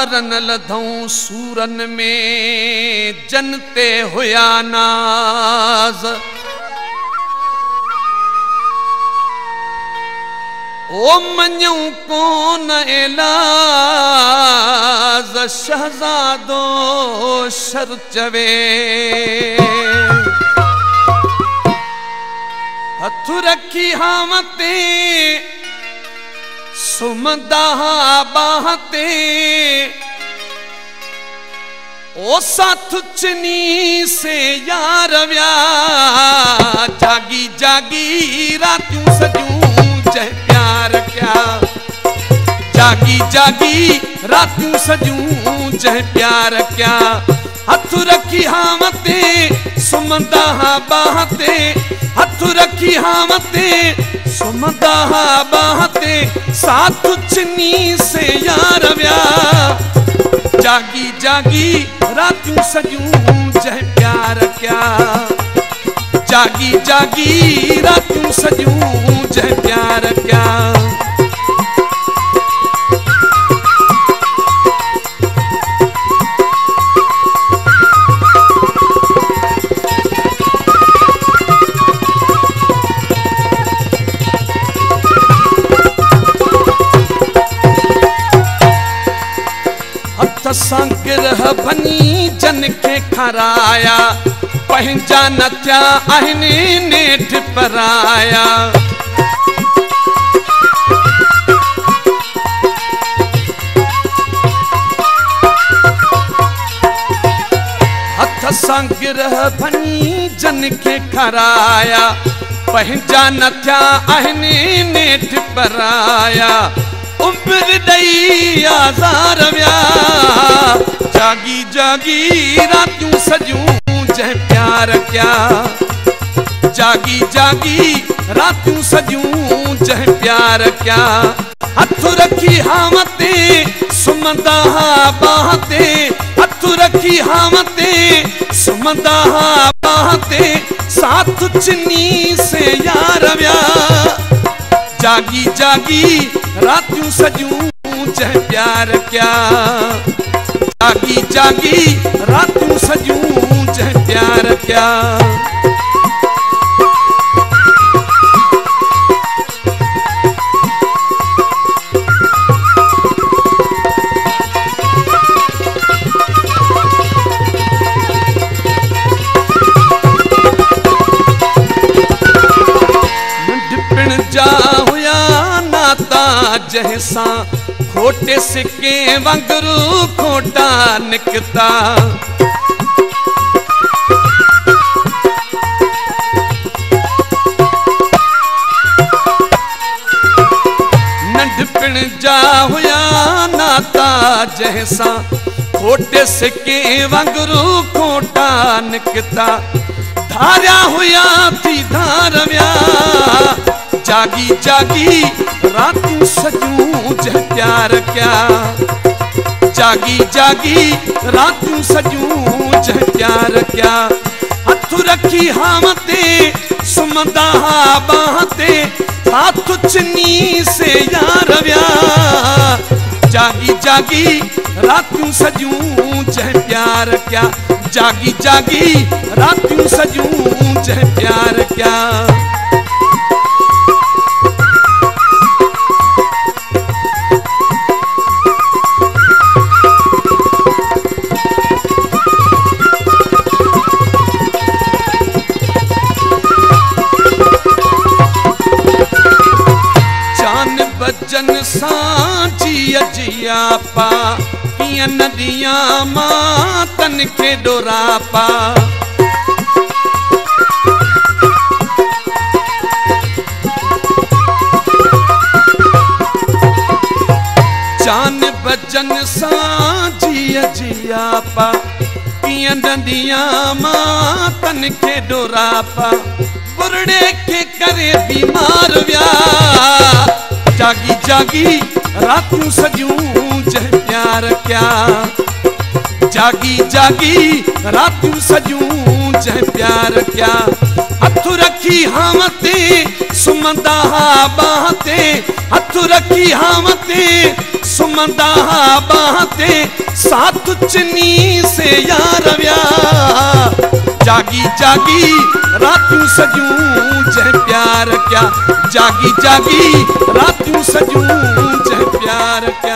यारन लधऊं सूरन में जनते हुया नाज। ओ मञूं कोन इलाज शहजादो शर चवे। हथ रखी हामते सुमदा बाहते। ओ साथ चनी से यार व्या जागी जागी रातूं सजूं जय प्यार क्या। जागी जागी रातूं सजूं जय प्यार क्या। हथ रखी हामते सुमदा बाहते। हथ रखी हामते सुमदा बाहते। साथ चनी से यार व्या जागी जागी रातूं सजूं जय प्यार क्या। जागी जागी रातूं सजूं जय प्यार क्या। संगिरह बनी जन के खराया। पंहिंजा न थिया आहिनि नेठ पराया। हथ संगिरह बनी जन के खराया। पंहिंजा न थिया आहिनि नेठ पराया। उम्र दई आज़ार व्या जागी जागी रातूं सजूं जय प्यार क्या। जागी जागी रातूं सजूं जय प्यार क्या। हथ रखी हामते सुमदा बाहते। हथ रखी हामते सुमदा बाहते। साथ चनी से यार व्या जागी जागी रातूं सजूं जय प्यार क्या। जागी जागी रातूं सजूं जय प्यार क्या। नंढपिण जा हुया नाता जैसा खोटे सिक्के वांगुरु खोटा निकता। नंढपिण जा हुया नाता जैसा खोटे सिक्के वांगुरु खोटा निकता। धारिया हुया थी धार व्या जागी जागी रातूं सजूं जय प्यार क्या। जागी जागी रातूं सजूं जय प्यार क्या। हथ रखी हामते सुमदा बाहते। हाथ चनी से यार व्या जागी जागी रातूं सजूं जय प्यार क्या। जागी जागी रातूं सजूं जय प्यार क्या। जन सांची अजिया पा किया नदियां मातन के डोरा पा। चान बजन सांची अजिया पा किया नदियां मातन के डोरा पा। बुरड़े के करे बीमार व्या जागी जागी रातूं सजूं जय प्यार क्या। जागी जागी रातूं सजूं जय प्यार क्या। हथ रखी हामते सुमदा बाहते। हथ रखी हामते सुम घुमंदा बाते साथ चनी से यार व्या जागी जागी रातूं सजूं जै प्यार क्या जागी जागी रातूं सजूं जै प्यार क्या।